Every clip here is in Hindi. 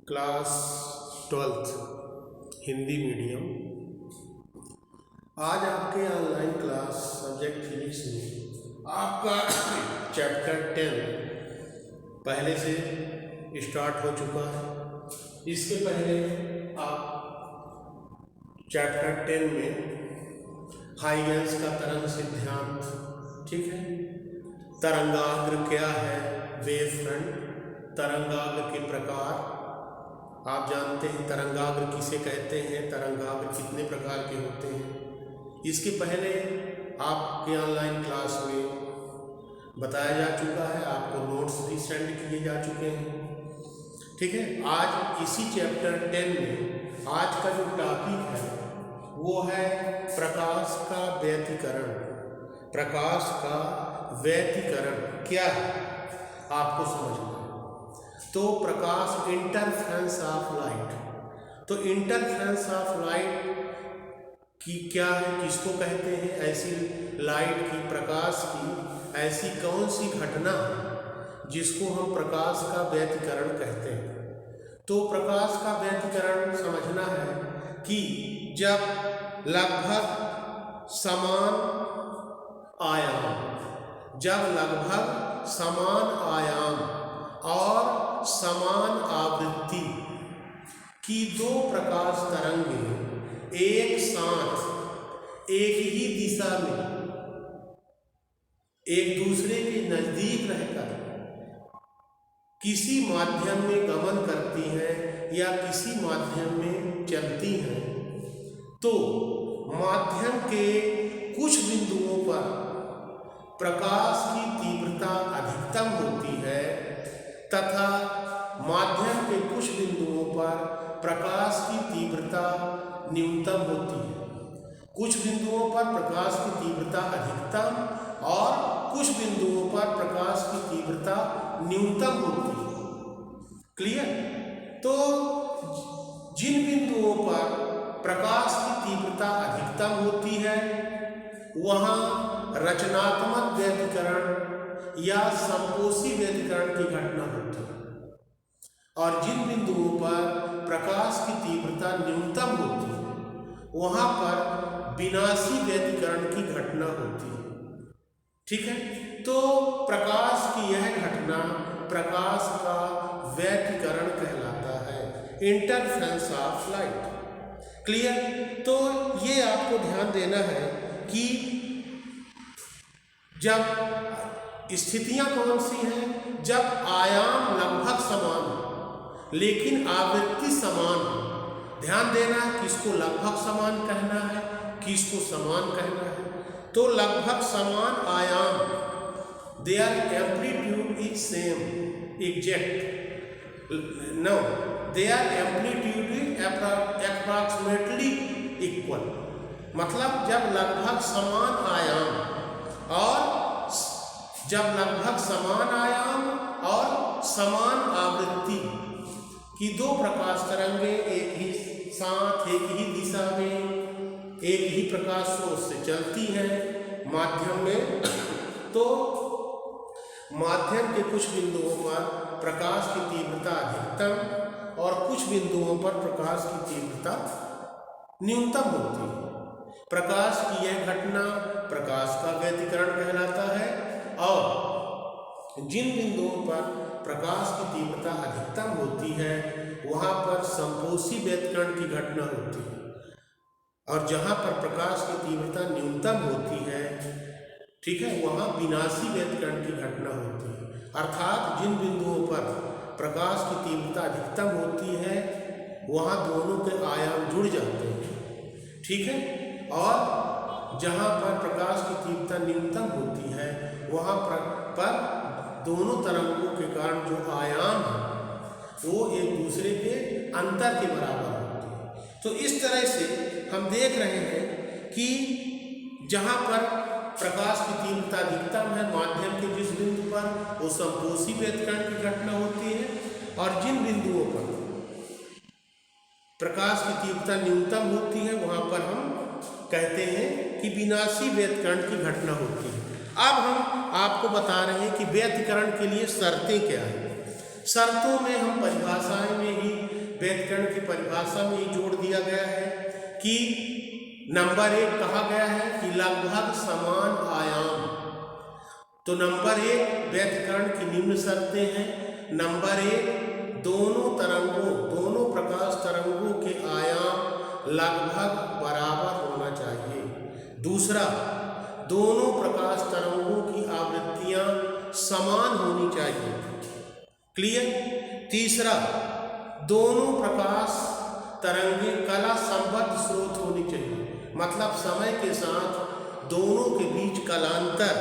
Class 12th Hindi medium. आज आपके ऑनलाइन क्लास सब्जेक्ट फिजिक्स में आपका चैप्टर 10 पहले से स्टार्ट हो चुका है। इसके पहले आप चैप्टर 10 में हाइगन्स का तरंग सिद्धांत, ठीक है, तरंगाग्र क्या है, वेव फ्रंट, तरंगाग्र के प्रकार आप जानते हैं, तरंगाग्र किसे कहते हैं, तरंगाग्र कितने प्रकार के होते हैं। इसके पहले आपके ऑनलाइन क्लास में बताया जा चुका है, आपको नोट्स भी सेंड किए जा चुके हैं, ठीक है। आज इसी चैप्टर 10 में आज का जो टॉपिक है वो है प्रकाश का व्यतिकरण। प्रकाश का व्यतिकरण क्या है आपको समझना है। तो प्रकाश, इंटरफेरेंस ऑफ लाइट, तो इंटरफेरेंस ऑफ लाइट की क्या है, किसको कहते हैं, ऐसी लाइट की, प्रकाश की ऐसी कौन सी घटना है जिसको हम प्रकाश का व्यतिकरण कहते हैं। तो प्रकाश का व्यतिकरण समझना है कि जब लगभग समान आयाम और समान आवृत्ति की दो प्रकाश तरंगें एक साथ एक ही दिशा में एक दूसरे के नजदीक रहकर किसी माध्यम में गमन करती हैं या किसी माध्यम में चलती हैं, तो माध्यम के कुछ बिंदुओं पर प्रकाश की तीव्रता अधिकतम होती है तथा माध्यम के कुछ बिंदुओं पर प्रकाश की तीव्रता न्यूनतम होती है। कुछ बिंदुओं पर प्रकाश की तीव्रता अधिकतम और कुछ बिंदुओं पर प्रकाश की तीव्रता न्यूनतम होती है। क्लियर? तो जिन बिंदुओं पर प्रकाश की तीव्रता अधिकतम होती है वहाँ रचनात्मक व्यतिकरण या संपोषी व्यतिकरण की घटना होती है, और जिन बिंदुओं पर प्रकाश की तीव्रता न्यूनतम होती है वहां पर विनाशी व्यतिकरण की घटना होती है, ठीक है। तो प्रकाश की यह घटना प्रकाश का व्यतिकरण कहलाता है, इंटरफेरेंस ऑफ लाइट। क्लियर? तो ये आपको ध्यान देना है कि जब स्थितियां कौन सी हैं, जब आयाम लगभग समान लेकिन आवृत्ति समान हो। ध्यान देना किसको लगभग समान कहना है, किसको समान कहना है। तो लगभग समान आयाम, their amplitude is same, exact, no, their amplitude is approximately equal. मतलब जब लगभग समान आयाम और समान आवृत्ति की दो प्रकाश तरंगें एक ही साथ एक ही दिशा में एक ही प्रकाश स्रोत से चलती हैं माध्यम में, तो माध्यम के कुछ बिंदुओं पर प्रकाश की तीव्रता अधिकतम और कुछ बिंदुओं पर प्रकाश की तीव्रता न्यूनतम होती है। प्रकाश की यह घटना प्रकाश का व्यतिकरण कहलाता है, और जिन बिंदुओं पर प्रकाश की तीव्रता अधिकतम होती है वहां पर संपोषी व्यतिकरण की घटना होती है, और जहां पर प्रकाश की तीव्रता न्यूनतम होती है, ठीक है, वहां विनाशी व्यतिकरण की घटना होती है। अर्थात जिन बिंदुओं पर प्रकाश की तीव्रता अधिकतम होती है वहां दोनों के आयाम जुड़ जाते हैं, ठीक है, और जहां पर प्रकाश की तीव्रता न्यूनतम होती है वहां पर दोनों तरंगों के कारण जो आयाम है वो एक दूसरे के अंतर के बराबर होते हैं। तो इस तरह से हम देख रहे हैं कि जहां पर प्रकाश की तीव्रता अधिकतम है माध्यम के जिस बिंदु पर वो संपोषी व्यतिकरण की घटना होती है, और जिन बिंदुओं पर प्रकाश की तीव्रता न्यूनतम होती है वहां पर हम कहते हैं कि विनाशी व्यतिकरण की घटना होती है। अब हम आपको बता रहे हैं कि व्यतिकरण के लिए शर्तें क्या हैं। शर्तों में हम परिभाषाएं में ही व्यतिकरण की परिभाषा में ये जोड़ दिया गया है कि नंबर 1 कहा गया है कि लगभग समान आयाम। तो नंबर 1 व्यतिकरण की निम्न शर्तें हैं। नंबर 1 दोनों प्रकाश तरंगों के आयाम लगभग बराबर होना चाहिए। दूसरा, दोनों प्रकाश तरंगों की आवृत्तियां समान होनी चाहिए। क्लियर। तीसरा, दोनों प्रकाश तरंगें कला संबद्ध स्रोत होनी चाहिए, मतलब समय के साथ दोनों के बीच कलांतर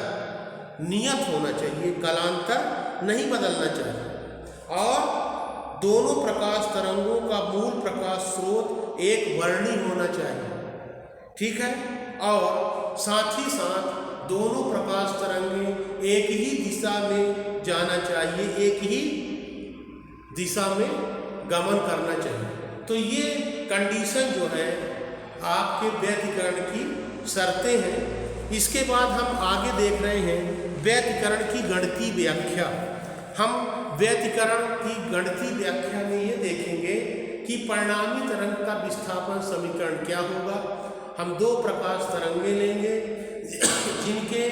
नियत होना चाहिए, कलांतर नहीं बदलना चाहिए। और दोनों प्रकाश तरंगों का मूल प्रकाश स्रोत एक वर्णी होना चाहिए। ठीक है। और साथ ही साथ दोनों प्रकाश तरंगें एक ही दिशा में जाना चाहिए, एक ही दिशा में गमन करना चाहिए। तो ये कंडीशन जो है आपके व्यतिकरण की शर्तें हैं। इसके बाद हम आगे देख रहे हैं व्यतिकरण की गणितीय व्याख्या। हम व्यतिकरण की गणितीय व्याख्या में ये देखेंगे कि परिणामी तरंग का विस्थापन समीकरण क्या होगा। हम 2 प्रकाश तरंगें लेंगे जिनके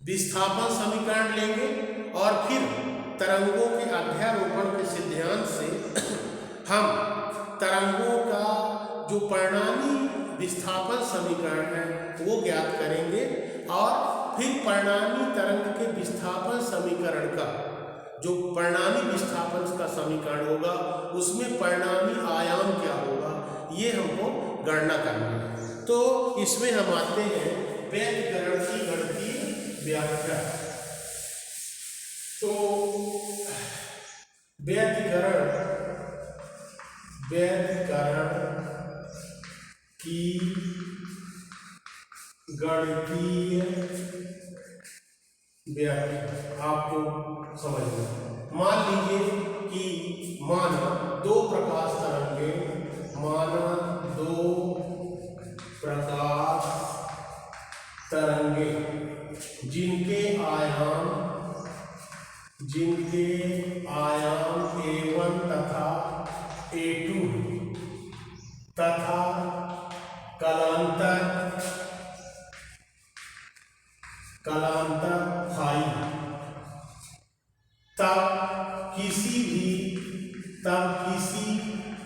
विस्थापन समीकरण लेंगे और फिर तरंगों के अध्यारोपण के सिद्धांत से हम तरंगों का जो परिणामी विस्थापन समीकरण है वो ज्ञात करेंगे और फिर परिणामी तरंग के विस्थापन समीकरण का जो परिणामी विस्थापन का समीकरण होगा उसमें परिणामी आयाम क्या होगा ये हमको गणना करना है। तो इसमें हम आते हैं व्यतिकरण की गणितीय व्याख्या। तो व्यतिकरण की गणितीय व्याख्या आपको समझना। मान लीजिए कि माना 2 प्रकाश तरंगे जिनके आयाम A1 तथा A2 तथा कलांतर फाई, तब किसी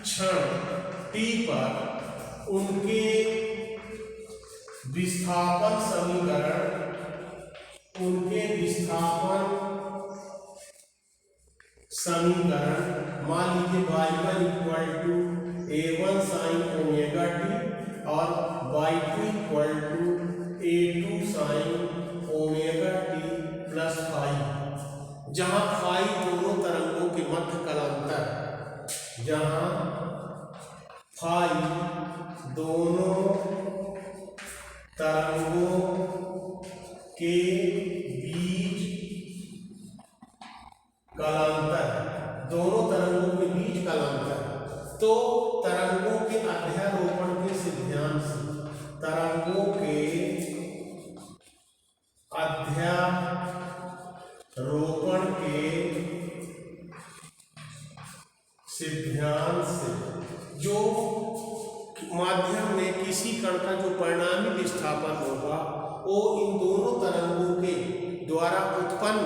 क्षण t पर उनके विस्थापन समीकरण मान लीजिए y1 = A1 sin omega t और y2 = A2 sin omega t plus phi, जहां फाई दोनों तरंगों के मध्य कलांतर, जहां फाई दोनों तरंगों के बीच कलांतर, तो तरंगों के अध्यारोपण के सिद्धांत से जो माध्यम में किसी कण का जो परिणामी विस्थापन होगा वो इन दोनों तरंगों के द्वारा उत्पन्न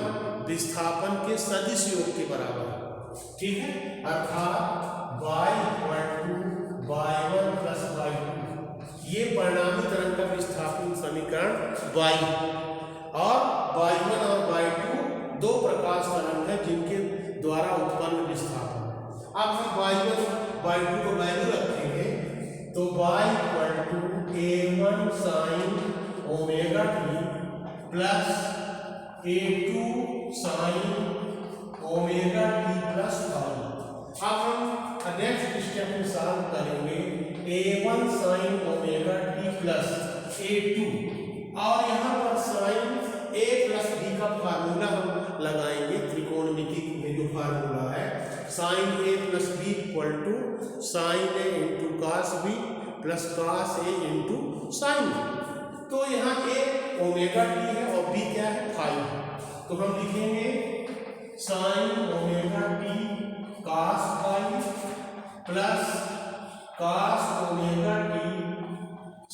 विस्थापन के सदिश योग के बराबर है। ठीक है। अर्थात y = y1 + y2, ये परिणामी तरंग का विस्थापन समीकरण y, और y1 और y2 2 प्रकाश तरंग है जिनके द्वारा उत्पन्न विस्थापन। अब हम y1 y2 को वैल्यू रखेंगे तो y = A1 sin omega t plus A2 sin omega t plus phi. अब हम नेक्स्ट स्टेप में सॉल्व करेंगे A1 sin omega t plus A2, और यहाँ पर sin A प्लस B का फार्मूला हम लगाएंगे। त्रिकोणमिति में जो फार्मूला है sin A plus B = sin A into cos B plus cos A into sin B। तो यहाँ A ओमेगा t है और B क्या है, फाई। तो हम लिखेंगे sin omega t cos phi plus cos omega T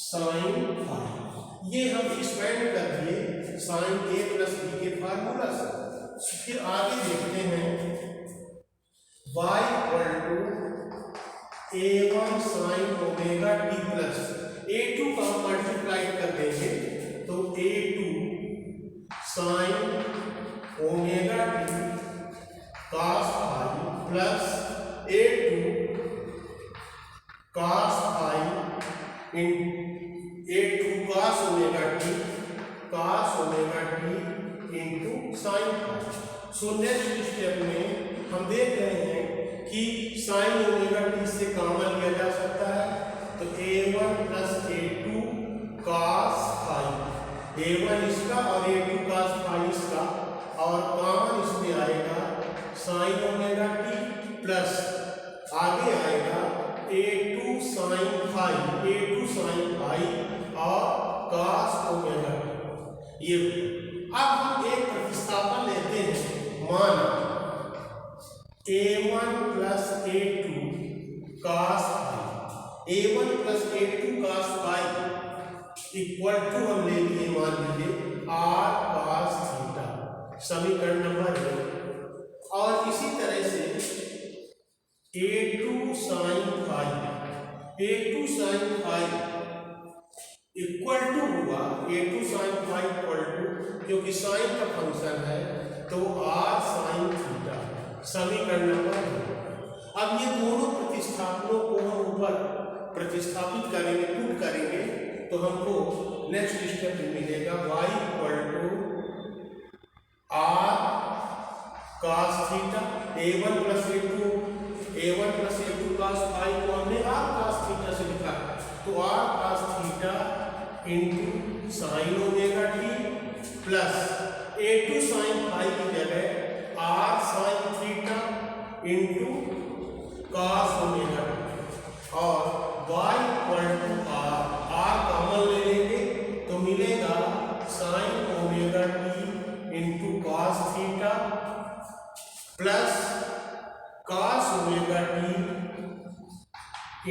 sine phi. ये हम एक्सपेंड कर दिए साइन ए प्लस बी के फार्मूला से। फिर आगे देखते हैं y equal to a1 sine omega T plus a2 का मल्टीप्लाई कर देंगे तो a2 sine omega T cos phi plus a2 cos phi in a2 cos omega T into sine phi. So next step में हम देख रहे हैं कि साइन ओमेगा टी से कॉमन लिया जा सकता है तो a1 plus a2 cos phi, a1 इसका और a2 cos फाई इसका, और कॉमन इसमें आएगा साइन ओमेगा टी प्लस आगे आएगा a2 साइन फाई और cos ओमेगा टी। ये अब हम एक प्रतिस्थापन लेते हैं, माना a1 plus a2 cos phi, a1 plus a2 cos phi equal to हम ले लिए मान लीजिए r cos थीटा, समीकरण नंबर 1। और इसी तरह से a2 sine phi equal to हुआ a2 sine phi equal to, क्योंकि साइन का फंक्शन है तो r साइन थीटा, समीकरण नंबर 2। अब ये दोनों प्रतिस्थापनों को हम ऊपर प्रतिस्थापित करेंगे, पुट करेंगे तो हमको नेक्स्ट स्टेप में मिलेगा y equal to r cos theta, a1 plus a2 cos phi को हमने r cos थीटा से लिखा तो r cos theta into sine omega T plus a2 sine phi की जगह r sine theta into cos omega T, और y equal to r common ले लेंगे तो मिलेगा sine omega T into cos theta plus cos omega T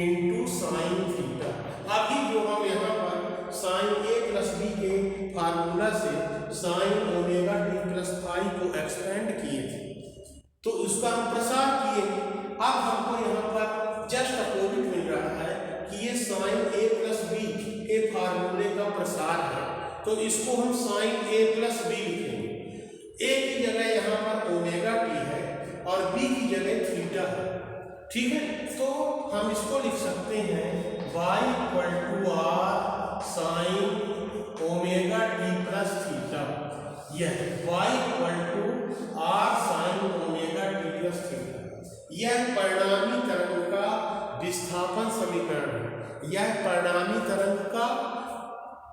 into sine theta. अभी जो हम यहाँ पर साइन ए प्लस बी के फार्मूला से sine omega T plus phi को एक्सपेंड किए थे तो उसका हम प्रसार किए। अब हमको यहाँ पर जस्ट अपोजिट मिल रहा है कि ये साइन ए प्लस बी के फार्मूले का प्रसार है तो इसको हम साइन ए प्लस बी लिखेंगे। ए की जगह यहाँ पर ओमेगा टी है और बी की जगह थीटा है, ठीक है। तो हम इसको लिख सकते हैं y equal to r sine omega T plus theta, यह y equal to r sine omega T plus theta. यह परिणामी तरंग का विस्थापन समीकरण है, यह परिणामी तरंग का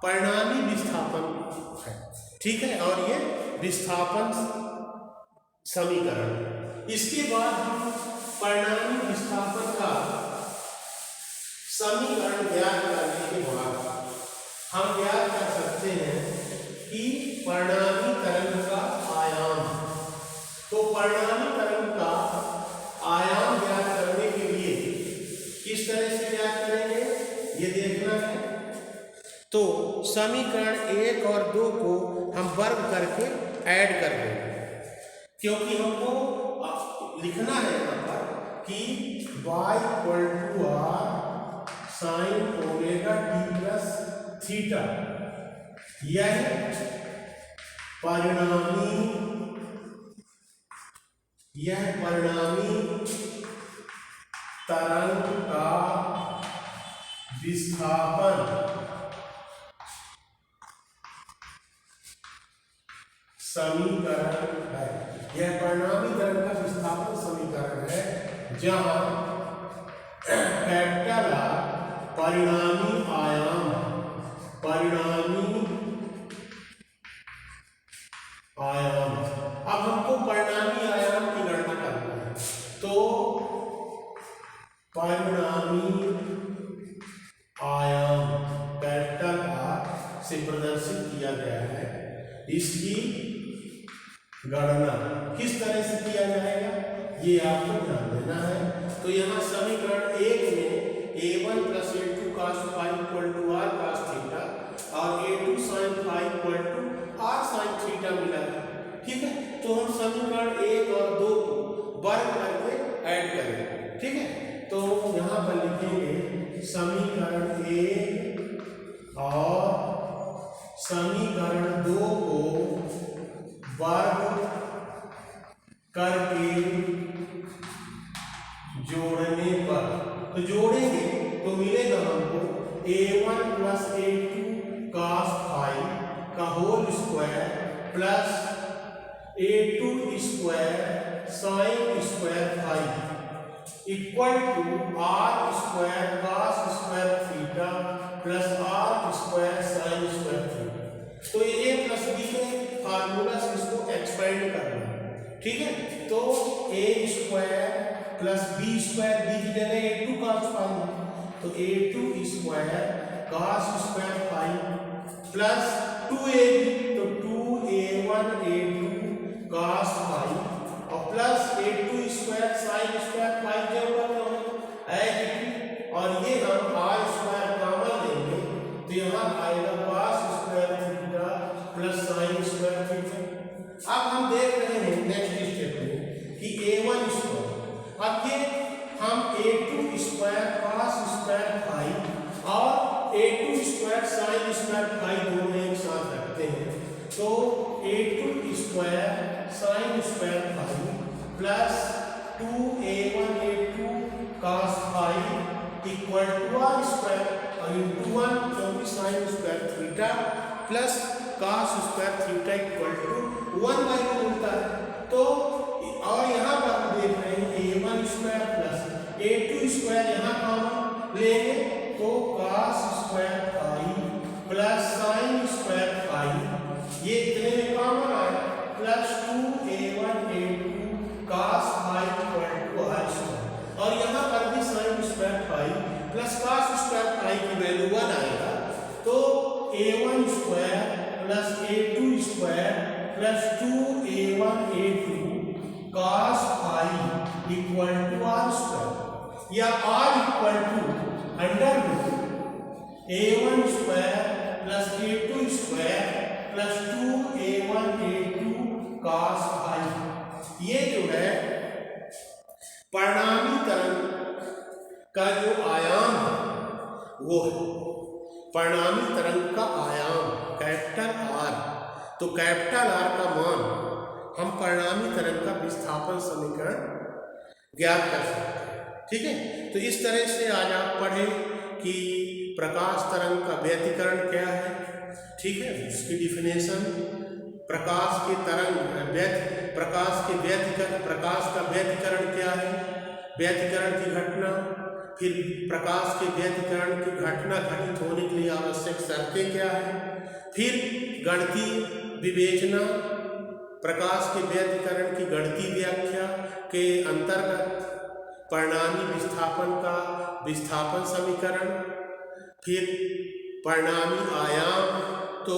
परिणामी विस्थापन है, ठीक है, और ये विस्थापन समीकरण। इसके बाद हम परिणामी विस्थापन का समीकरण ज्ञात करने के बाद हम ज्ञात कर सकते हैं कि परिणामी तरंग का आयाम। तो परिणामी तरंग का आयाम ज्ञात करने के लिए किस तरह से ज्ञात करेंगे ये देखना है। तो समीकरण 1 और 2 को हम वर्ग करके ऐड कर देंगे, क्योंकि हमको लिखना है यहाँ पर कि y equal to r sine omega T plus theta, यह परिणामी तरंग का विस्थापन समीकरण है। यह परिणामी तरंग का विस्थापन समीकरण है जहां कैपिटल R परिणामी आयाम अब हमको परिणामी आयाम की गणना करना है तो परिणामी आयाम कैपिटल R से प्रदर्शित किया गया है। इसकी गणना किस तरह से किया जाएगा ये आपको ध्यान देना है। तो तो यहाँ समीकरण 1 में a1 + a2 cos φ = r cos theta और a2 sin φ = r sin theta मिला है। ठीक है, तो हम समीकरण 1 और 2 को वर्ग करके ऐड करेंगे। ठीक है, तो यहाँ पर लिखेंगे समीकरण 1 और समीकरण 2 को वर्ग करके जोड़ने पर, तो जोड़ेंगे तो मिलेगा हमको a1 + a2 cos φ का whole square plus a2 square sin square φ equal to r square cos square theta plus r square sin square theta. तो a प्लस b के फार्मूला से इसको एक्सपेंड करना है। ठीक है, तो a square plus b square, b की जगह a2 cos φ है, तो a2 square cos square φ plus 2ab, तो 2a1 a2 cos φ और plus a2 square sin square φ के ऊपर है, और ये हम r स्क्वायर कॉमन लेंगे तो यहाँ आएगा cos square theta plus sin square theta. अब हम देख रहे हैं नेक्स्ट स्टेप में कि a1 स्क्वायर, अब ये हम a2 स्क्वायर cos स्क्वायर φ और a2 स्क्वायर sin स्क्वायर φ दोनों एक साथ रखते हैं, तो a2 square sin square φ plus 2a1 a2 cos φ equal to r square और इंटू 1 क्योंकि sin square theta plus cos square theta equal to 1/2 मिलता है। तो और यहाँ पर हम देख रहे हैं a1 square plus a2 square यहाँ कॉमन लेंगे तो cos square φ plus sin square φ ये इतने में कॉमन आए plus 2a1 a2 cos φ equal to r square और यहाँ पर भी sin square φ plus cos square φ की वैल्यू 1 आएगा, तो a1 square plus a2 square plus 2a1 a2 cos φ equal to r square या r equal to under root a1 square plus a2 square plus 2a1 a2 cos φ। ये जो है परिणामी तरंग का जो आयाम है वो है परिणामी तरंग का आयाम कैपिटल R। तो कैपिटल R का मान हम परिणामी तरंग का विस्थापन समीकरण ज्ञात कर सकते हैं। ठीक है, तो इस तरह से आज आप पढ़े कि प्रकाश तरंग का व्यतिकरण क्या है। ठीक है, उसकी डिफिनेशन, प्रकाश के तरंग प्रकाश का व्यतिकरण क्या है, व्यतिकरण की घटना, फिर प्रकाश के व्यतिकरण की घटना घटित होने के लिए आवश्यक शर्तें क्या है, फिर गणितीय विवेचना, प्रकाश के व्यतिकरण की गणितीय व्याख्या के अंतर्गत परिणामी विस्थापन का विस्थापन समीकरण, फिर परिणामी आयाम। तो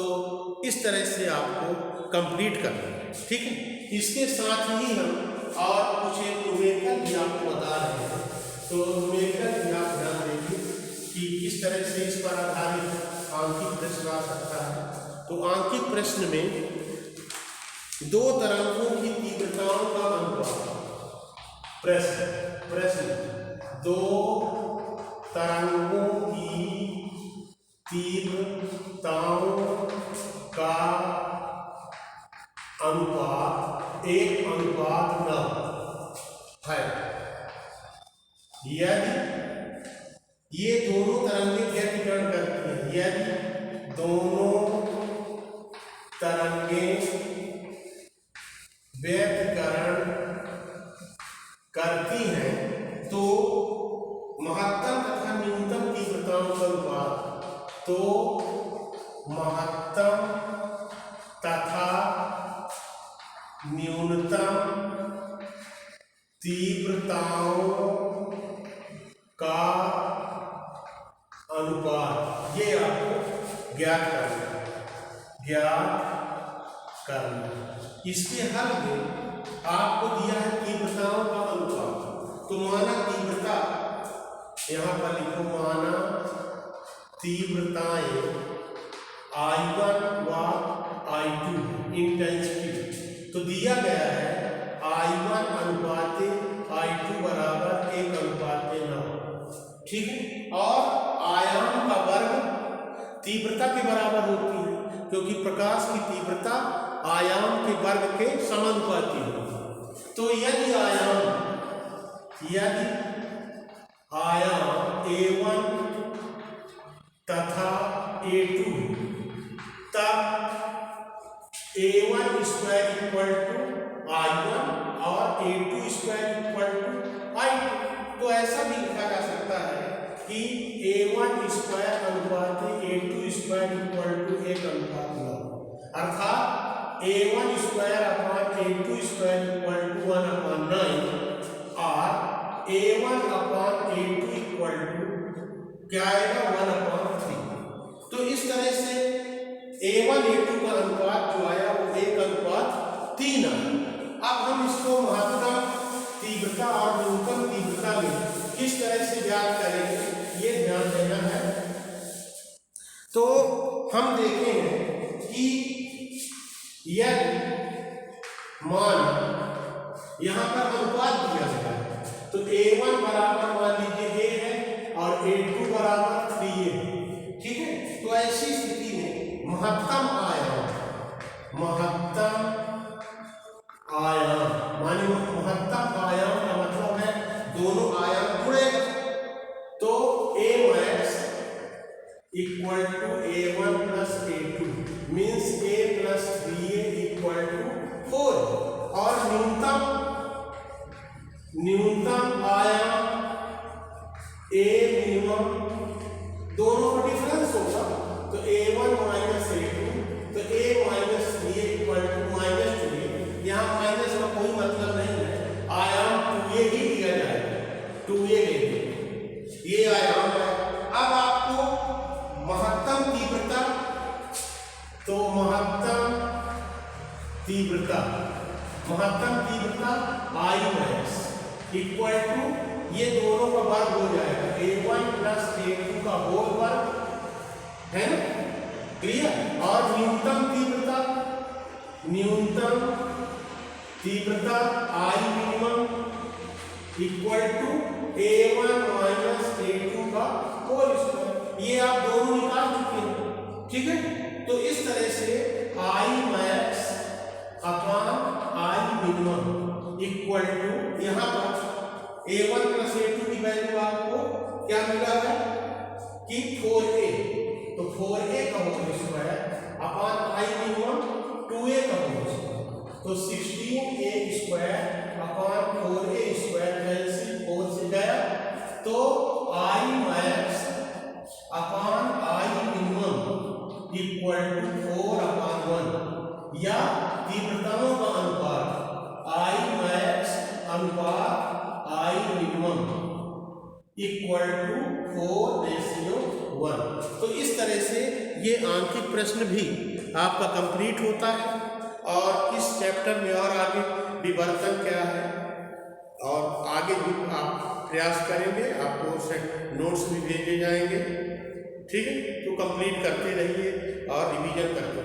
इस तरह से आपको कंप्लीट करना है। ठीक है, इसके साथ ही हम और कुछ एक न्यूमेरिकल भी आपको बता रहे हैं, तो न्यूमेरिकल भी आप ध्यान देंगे कि किस तरह से इस पर आधारित आंकिक प्रश्न आ सकता है। तो आंकिक प्रश्न में दो तरंगों की तीव्रताओं का अनुपात, प्रश्न दो तरंगों की तीव्रताओं का अनुपात 1:9 है। यदि ये दोनों तरंगें व्यतिकरण करती हैं, यदि दोनों तरंगें व्यतिकरण करती हैं तो महत्तम तथा न्यूनतम तीव्रताओं का अनुपात, तो महत्तम तथा न्यूनतम तीव्रताओं का अनुपात ये आपको ज्ञात करना। इसके हल में आपको दिया है तीव्रताओं का अनुपात, तो माना तीव्रता यहाँ पर लिखो माना तीव्रताएं I1 व I2 इंटेंसिटी। तो दिया गया है I1 अनुपात I2 बराबर 1:9, ठीक है। और आयाम का वर्ग तीव्रता के बराबर होती है, क्योंकि प्रकाश की तीव्रता आयाम के वर्ग के समानुपाती होती है। तो यदि आयाम A1 तथा A2 तब A1 square equal to I1 और A2 square equal to I2। तो ऐसा भी लिखा जा सकता है कि A1 स्क्वायर अनुपात A2 स्क्वायर इक्वल टू 1:9, अर्थात A1 square upon A2 square equal to 1/9 और A1 upon A2 equal to क्या आएगा 1/3। तो इस तरह से A1 A2 का अनुपात जो आया वो 1:3 आया। अब हम इसको महत्तम तीव्रता और न्यूनतम तीव्रता में किस तरह से ज्ञात करेंगे ये ध्यान देना है। तो हम देखें कि यदि मान यहाँ पर अनुपात दिया गया है तो A1 बराबर मान लीजिए A है और A2 बराबर 3A है, ठीक है। तो ऐसी स्थिति में महत्तम आयाम माने महत्तम आयाम का मतलब है दोनों आयाम जुड़ेगा। तो A max equal to A1 plus A2 means A plus 3A equal to 4। और न्यूनतम आयाम A मिनिमम दोनों का डिफरेंस होगा, तो A1 माइनस A2, तो A minus 3A equal to -2A। यहाँ माइनस का कोई मतलब नहीं है, आयाम 2A ही दिया जाएगा, 2A लेंगे, ये आयाम है। अब आपको महत्तम तीव्रता, तो महत्तम तीव्रता I max इक्वल टू ये दोनों का वर्ग हो जाएगा A1 प्लस A2 का होल वर्ग, है ना, क्लियर। और न्यूनतम तीव्रता I minimum equal to A1 minus A2 का होल स्क्वायर। ये आप दोनों निकाल चुके हैं, ठीक है। तो इस तरह से I max upon I minimum equal to यहाँ पर A1 प्लस A2 की वैल्यू आपको क्या मिला है कि 4A, तो 4A का whole square upon I minimum 2A का होल स्क्वायर, तो 16A square upon 4A square cancel 4 से गया, तो I max upon I minimum equal to 4/1 या तीव्रताओं का अनुपात I max अनुपात I मिनिमम इक्वल टू 4:1। तो इस तरह से ये आंकिक प्रश्न भी आपका कंप्लीट होता है। और इस चैप्टर में और आगे विवर्तन क्या है और आगे भी आप प्रयास करेंगे, आपको नोट्स भी भेजे जाएंगे, ठीक है। तो कंप्लीट करते रहिए और रिवीजन करते